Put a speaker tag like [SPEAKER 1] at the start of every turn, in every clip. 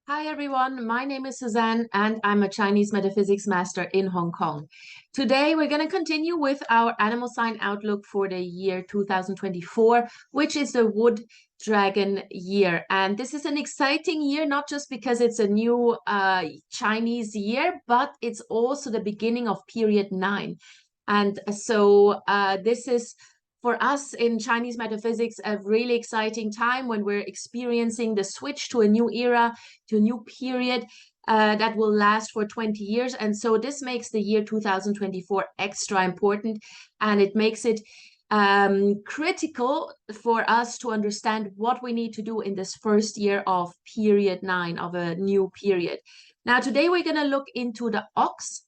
[SPEAKER 1] Hi everyone, my name is Suzanne and I'm a Chinese metaphysics master in Hong Kong. Today we're going to continue with our animal sign outlook for the year 2024, which is the Wood Dragon year. And this is an exciting year, not just because it's a new Chinese year, but it's also the beginning of period 9. And so this is for us in Chinese metaphysics a really exciting time when we're experiencing the switch to a new era, to a new period that will last for 20 years. And so this makes the year 2024 extra important, and it makes it critical for us to understand what we need to do in this first year of period 9 of a new period. Now, today we're going to look into the ox.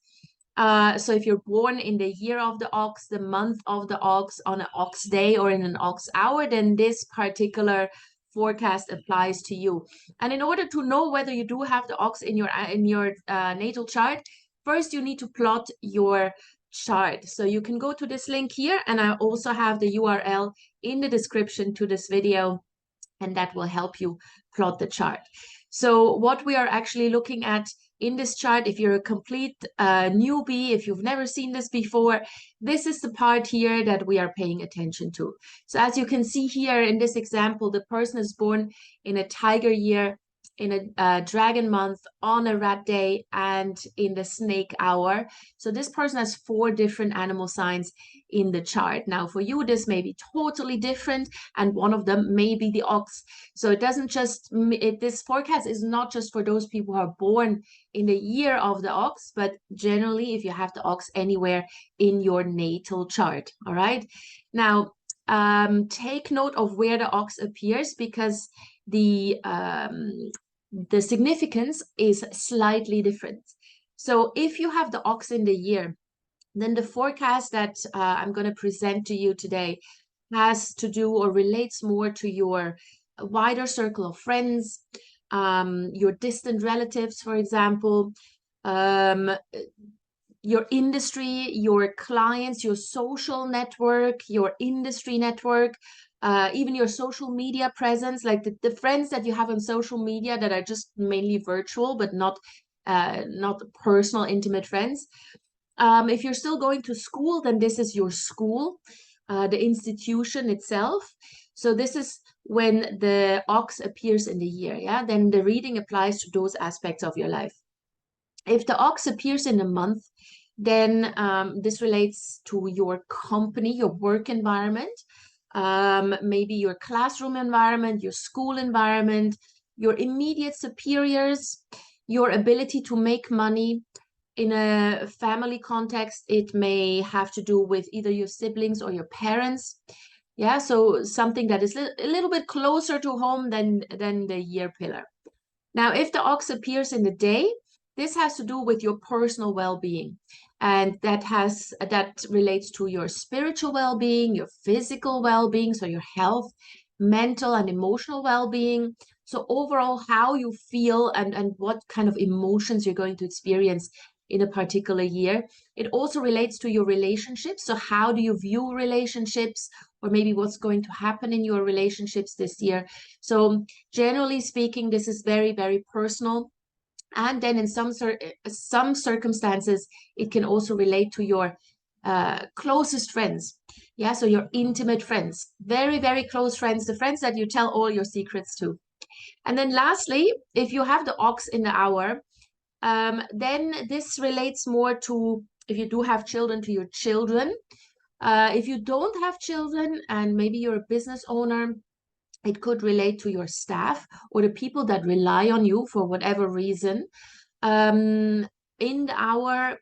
[SPEAKER 1] So if you're born in the year of the ox, the month of the ox, on an ox day or in an ox hour, then this particular forecast applies to you. And in order to know whether you do have the ox in your natal chart, first you need to plot your chart. So you can go to this link here, and I also have the URL in the description to this video, and that will help you plot the chart. So what we are actually looking at in this chart, if you're a complete newbie, if you've never seen this before, this is the part here that we are paying attention to. So as you can see here in this example, the person is born in a tiger year, in a dragon month, on a rat day, and in the snake hour. So this person has 4 different animal signs in the chart. Now for you, this may be totally different, and one of them may be the ox. So it doesn't just, this forecast is not just for those people who are born in the year of the ox, but generally if you have the ox anywhere in your natal chart. All right. Now, take note of where the ox appears, because the significance is slightly different. So if you have the ox in the year, then the forecast that I'm going to present to you today has to do or relates more to your wider circle of friends, your distant relatives, for example, your industry, your clients, your social network, your industry network, even your social media presence, like the friends that you have on social media that are just mainly virtual, but not personal, intimate friends. If you're still going to school, then this is your school, the institution itself. So this is when the ox appears in the year, yeah? Then the reading applies to those aspects of your life. If the ox appears in a month, then this relates to your company, your work environment, maybe your classroom environment, your school environment, your immediate superiors, your ability to make money. In a family context, it may have to do with either your siblings or your parents. Yeah, so something that is a little bit closer to home than the year pillar. Now, if the ox appears in the day, this has to do with your personal well-being, and that relates to your spiritual well-being, your physical well-being, so your health, mental and emotional well-being. So overall, how you feel and what kind of emotions you're going to experience in a particular year. It also relates to your relationships. So how do you view relationships, or maybe what's going to happen in your relationships this year? So generally speaking, this is very, very personal. And then in some circumstances, it can also relate to your closest friends. Yeah, so your intimate friends, very, very close friends, the friends that you tell all your secrets to. And then lastly, if you have the ox in the hour, then this relates more to, if you do have children, to your children. If you don't have children and maybe you're a business owner, it could relate to your staff or the people that rely on you for whatever reason. In the hour,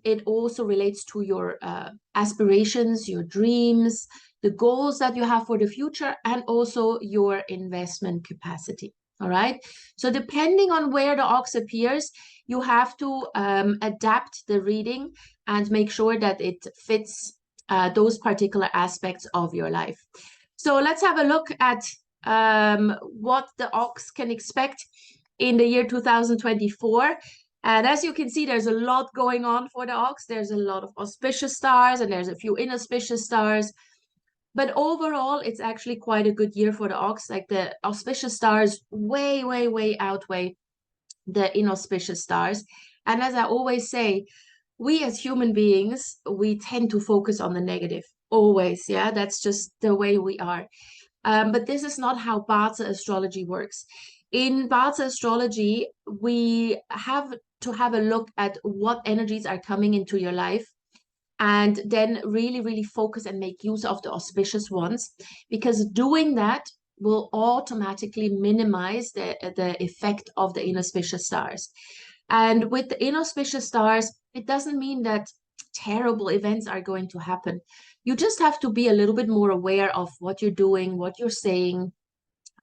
[SPEAKER 1] it also relates to your aspirations, your dreams, the goals that you have for the future, and also your investment capacity. All right. So depending on where the ox appears, you have to adapt the reading and make sure that it fits those particular aspects of your life. So let's have a look at what the ox can expect in the year 2024. And as you can see, there's a lot going on for the ox. There's a lot of auspicious stars and there's a few inauspicious stars. But overall, it's actually quite a good year for the ox. Like the auspicious stars way, way, way outweigh the inauspicious stars. And as I always say, we as human beings, we tend to focus on the negative always. Yeah, that's just the way we are. But this is not how Bazi astrology works. In Bazi astrology, we have to have a look at what energies are coming into your life and then really, really focus and make use of the auspicious ones, because doing that will automatically minimize the effect of the inauspicious stars. And with the inauspicious stars, it doesn't mean that terrible events are going to happen. You just have to be a little bit more aware of what you're doing, what you're saying,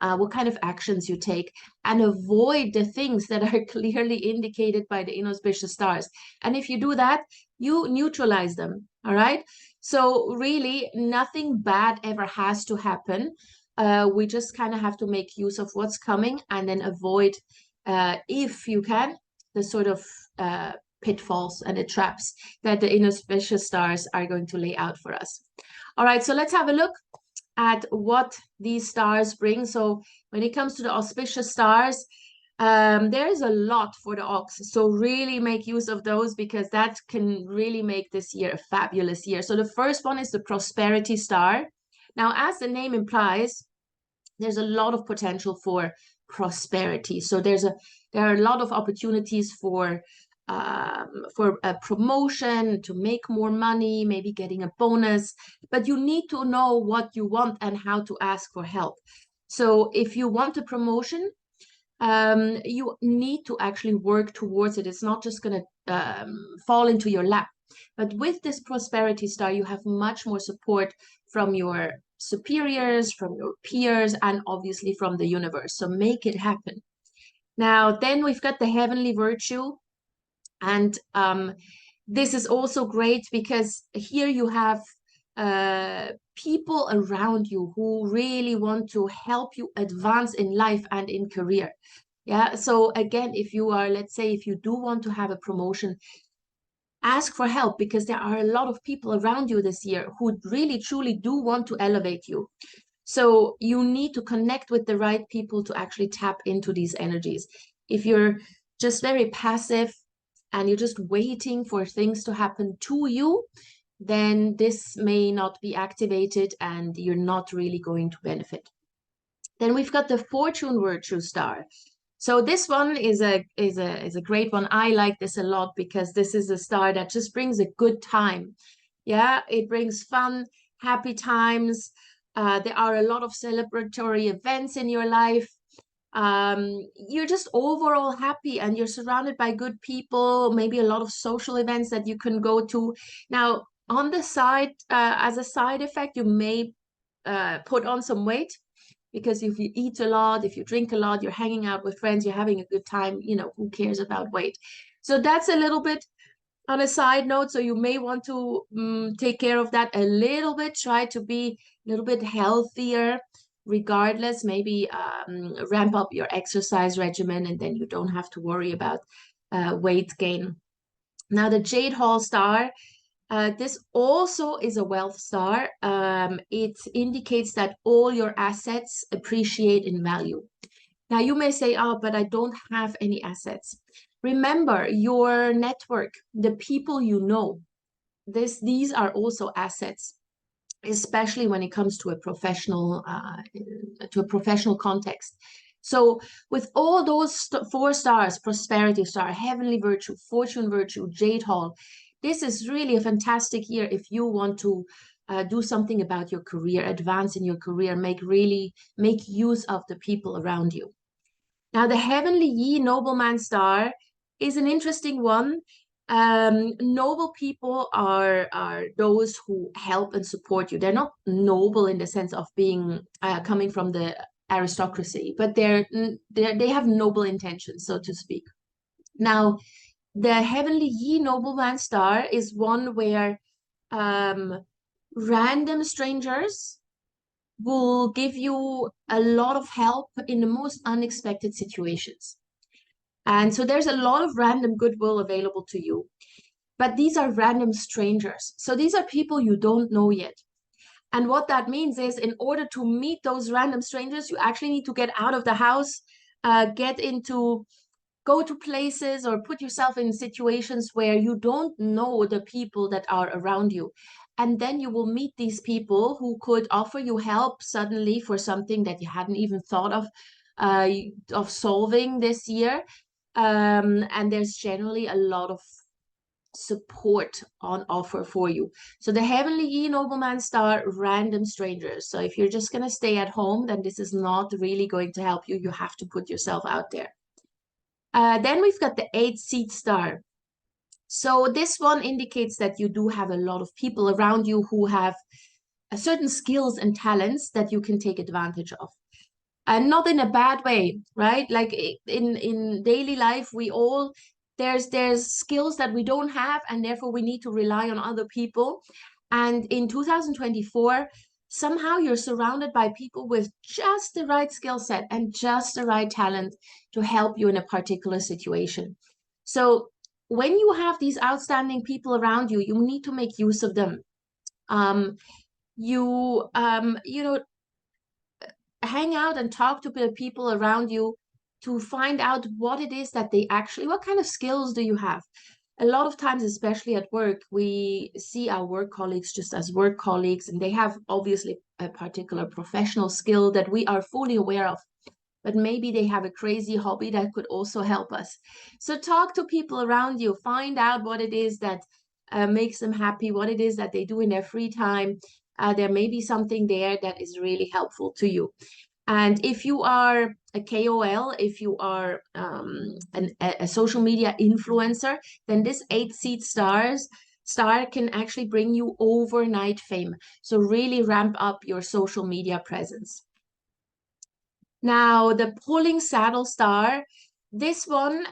[SPEAKER 1] what kind of actions you take, and avoid the things that are clearly indicated by the inauspicious stars. And if you do that, you neutralize them. All right. So really, nothing bad ever has to happen. We just kind of have to make use of what's coming and then avoid, if you can, the sort of pitfalls and the traps that the inauspicious stars are going to lay out for us. All right, so let's have a look at what these stars bring. So when it comes to the auspicious stars, there is a lot for the ox. So really make use of those, because that can really make this year a fabulous year. So the first one is the prosperity star. Now, as the name implies, there's a lot of potential for prosperity. So there are a lot of opportunities for a promotion, to make more money, maybe getting a bonus, but you need to know what you want and how to ask for help. So if you want a promotion, you need to actually work towards it. It's not just going to fall into your lap. But with this prosperity star, you have much more support from your superiors, from your peers, and obviously from the universe. So make it happen. Now, then we've got the heavenly virtue. And this is also great because here you have people around you who really want to help you advance in life and in career. Yeah. So again, if you are, let's say, if you do want to have a promotion, ask for help, because there are a lot of people around you this year who really, truly do want to elevate you. So you need to connect with the right people to actually tap into these energies. If you're just very passive and you're just waiting for things to happen to you, then this may not be activated and you're not really going to benefit. Then we've got the fortune virtue star. So this one is a great one. I like this a lot because this is a star that just brings a good time. Yeah, it brings fun, happy times. There are a lot of celebratory events in your life. You're just overall happy and you're surrounded by good people, maybe a lot of social events that you can go to. Now, on the side, as a side effect, you may put on some weight, because if you eat a lot, if you drink a lot, you're hanging out with friends, you're having a good time, who cares about weight? So that's a little bit on a side note. So you may want to take care of that a little bit, try to be a little bit healthier regardless, maybe ramp up your exercise regimen, and then you don't have to worry about weight gain. Now, the Jade Hall star, this also is a wealth star. It indicates that all your assets appreciate in value. Now, you may say, oh, but I don't have any assets. Remember, your network, the people you know, these are also assets, especially when it comes to a professional context. So with all those four stars, prosperity star, heavenly virtue, fortune virtue, Jade Hall, this is really a fantastic year if you want to do something about your career, advance in your career, make use of the people around you. Now, the heavenly Yi nobleman star is an interesting one. Noble people are those who help and support you. They're not noble in the sense of being coming from the aristocracy, but they have noble intentions, so to speak. Now, the heavenly Yi nobleman star is one where random strangers will give you a lot of help in the most unexpected situations. And so there's a lot of random goodwill available to you. But these are random strangers. So these are people you don't know yet. And what that means is, in order to meet those random strangers, you actually need to get out of the house, get into go to places or put yourself in situations where you don't know the people that are around you. And then you will meet these people who could offer you help suddenly for something that you hadn't even thought of solving this year. And there's generally a lot of support on offer for you. So the Heavenly Ye Nobleman Star, random strangers. So if you're just going to stay at home, then this is not really going to help you. You have to put yourself out there. Then we've got the 8 Seed Star. So this one indicates that you do have a lot of people around you who have certain skills and talents that you can take advantage of. And not in a bad way, right? Like in daily life, we all there's skills that we don't have, and therefore we need to rely on other people. And in 2024, somehow you're surrounded by people with just the right skill set and just the right talent to help you in a particular situation. So when you have these outstanding people around you, you need to make use of them. You know, hang out and talk to the people around you to find out what it is that they actually, what kind of skills do you have? A lot of times, especially at work, we see our work colleagues just as work colleagues, and they have obviously a particular professional skill that we are fully aware of. But maybe they have a crazy hobby that could also help us. So talk to people around you, find out what it is that makes them happy, what it is that they do in their free time. There may be something there that is really helpful to you. And if you are a KOL, if you are a social media influencer, then this 8 Seed star can actually bring you overnight fame. So really ramp up your social media presence. Now, the Pulling Saddle Star, this one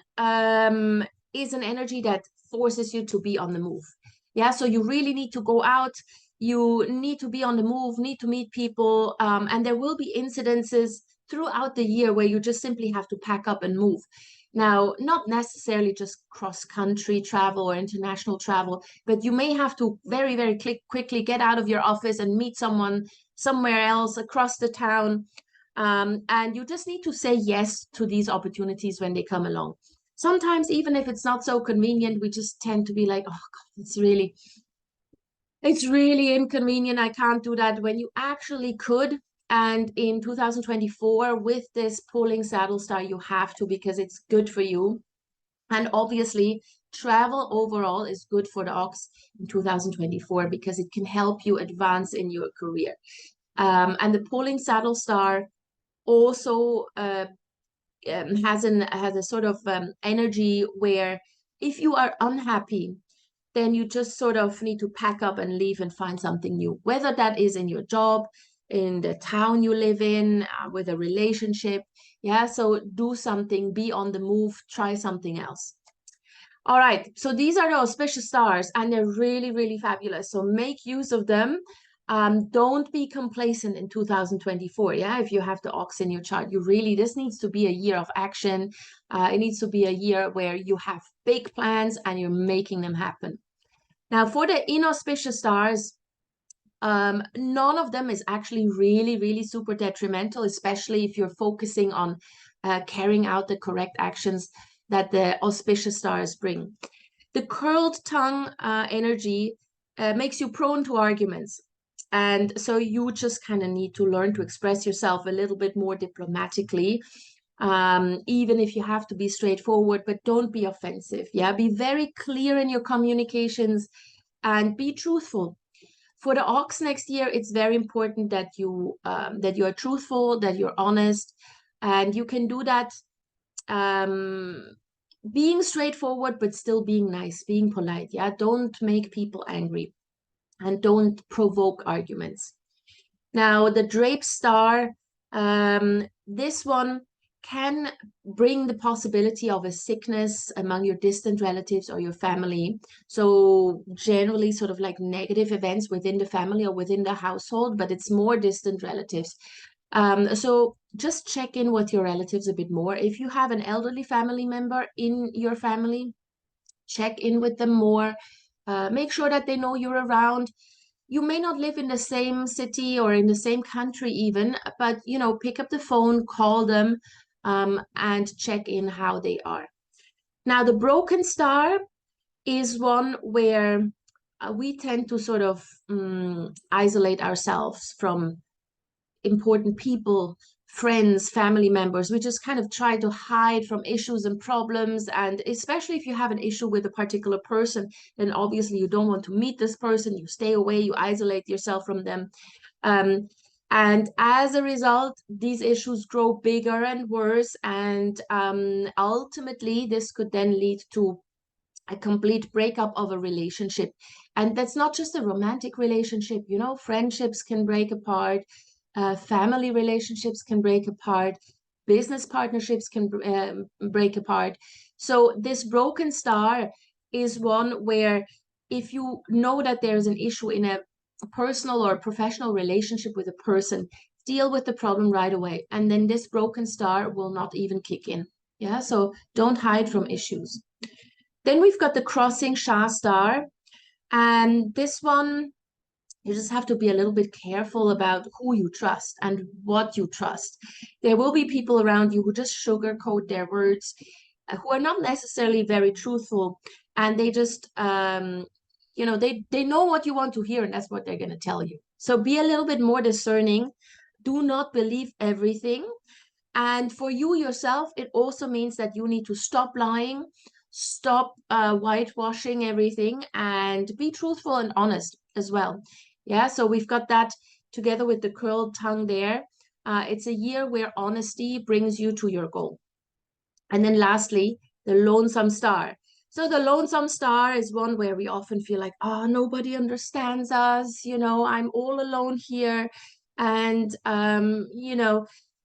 [SPEAKER 1] is an energy that forces you to be on the move. Yeah, so you really need to go out. You need to be on the move, need to meet people, and there will be incidences throughout the year where you just simply have to pack up and move. Now, not necessarily just cross-country travel or international travel, but you may have to very, very quickly get out of your office and meet someone somewhere else across the town. And you just need to say yes to these opportunities when they come along. Sometimes, even if it's not so convenient, we just tend to be like, oh God, it's really inconvenient. I can't do that when you actually could. And in 2024, with this Pulling Saddle Star, you have to, because it's good for you. And obviously, travel overall is good for the Ox in 2024 because it can help you advance in your career. And the Pulling Saddle Star also has a sort of energy where if you are unhappy, then you just sort of need to pack up and leave and find something new, whether that is in your job, in the town you live in, with a relationship. Yeah, so do something, be on the move, try something else. All right, so these are the auspicious stars, and they're really, really fabulous. So make use of them. Don't be complacent in 2024. Yeah, if you have the Ox in your chart, this needs to be a year of action. It needs to be a year where you have big plans and you're making them happen. Now, for the inauspicious stars, none of them is actually really, really super detrimental, especially if you're focusing on carrying out the correct actions that the auspicious stars bring. The curled tongue energy makes you prone to arguments. And so you just kind of need to learn to express yourself a little bit more diplomatically, even if you have to be straightforward, but don't be offensive. Yeah, be very clear in your communications and be truthful. For the Ox next year, it's very important that you are truthful, that you're honest, and you can do that being straightforward, but still being nice, being polite. Yeah, don't make people angry and don't provoke arguments. Now, the Drap Star, this one can bring the possibility of a sickness among your distant relatives or your family. So generally sort of like negative events within the family or within the household, but it's more distant relatives. So just check in with your relatives a bit more. If you have an elderly family member in your family, check in with them more. Make sure that they know you're around. You may not live in the same city or in the same country even, but pick up the phone, call them, and check in how they are. Now, the broken star is one where we tend to sort of isolate ourselves from important people, friends, family members. We just kind of try to hide from issues and problems. And especially if you have an issue with a particular person, then obviously you don't want to meet this person. You stay away, you isolate yourself from them. Um, and as a result, these issues grow bigger and worse. And ultimately, this could then lead to a complete breakup of a relationship. And that's not just a romantic relationship, you know, friendships can break apart, family relationships can break apart, business partnerships can break apart. So this broken star is one where if you know that there's an issue in a personal or professional relationship with a person, deal with the problem right away. And then this broken star will not even kick in. Yeah, so don't hide from issues. Then we've got the crossing Shah star. And this one, you just have to be a little bit careful about who you trust and what you trust. There will be people around you who just sugarcoat their words, who are not necessarily very truthful. And they just, they know what you want to hear, and that's what they're going to tell you. So be a little bit more discerning. Do not believe everything. And for you yourself, it also means that you need to stop lying, stop whitewashing everything, and be truthful and honest as well. Yeah, so we've got that together with the curled tongue there. It's a year where honesty brings you to your goal. And then lastly, the lonesome star. So the lonesome star is one where we often feel like, oh, nobody understands us, you know, I'm all alone here. And,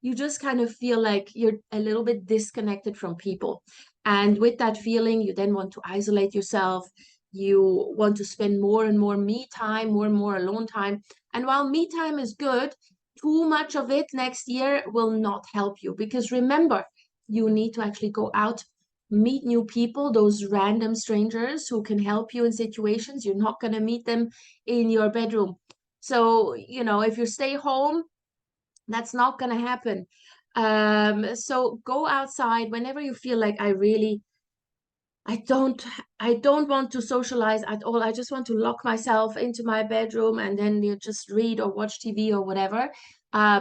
[SPEAKER 1] you just kind of feel like you're a little bit disconnected from people. And with that feeling, you then want to isolate yourself. You want to spend more and more me time, more and more alone time. And while me time is good, too much of it next year will not help you. Because remember, you need to actually go out, meet new people, those random strangers who can help you in situations. You're not going to meet them in your bedroom. So, if you stay home, that's not going to happen. So go outside whenever you feel like I don't want to socialize at all. I just want to lock myself into my bedroom and then you just read or watch TV or whatever.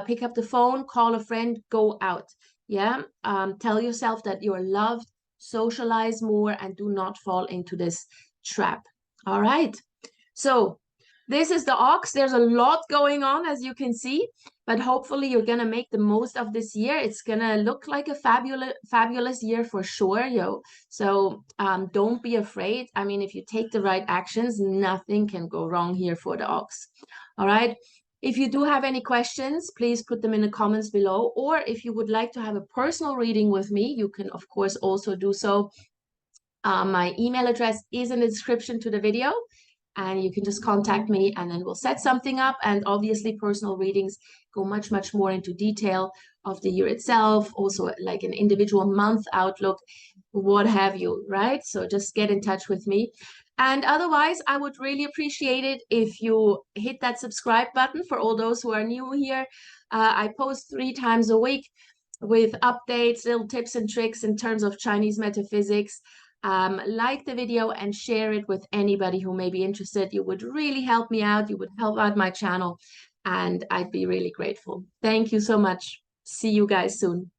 [SPEAKER 1] Pick up the phone, call a friend, go out. Yeah. Tell yourself that you're loved, socialize more, and do not fall into this trap. All right. So this is the ox. There's a lot going on, as you can see, but hopefully you're gonna make the most of this year. It's gonna look like a fabulous year for sure, yo. So don't be afraid. I mean, if you take the right actions, nothing can go wrong here for the ox. All right. If you do have any questions, please put them in the comments below. Or if you would like to have a personal reading with me, you can, of course, also do so. My email address is in the description to the video, and you can just contact me and then we'll set something up. And obviously personal readings go much, much more into detail of the year itself, also like an individual month outlook, what have you, right? So just get in touch with me. And otherwise, I would really appreciate it if you hit that subscribe button for all those who are new here. I post 3 times a week with updates, little tips and tricks in terms of Chinese metaphysics. Like the video and share it with anybody who may be interested. You would really help me out. You would help out my channel, and I'd be really grateful. Thank you so much. See you guys soon.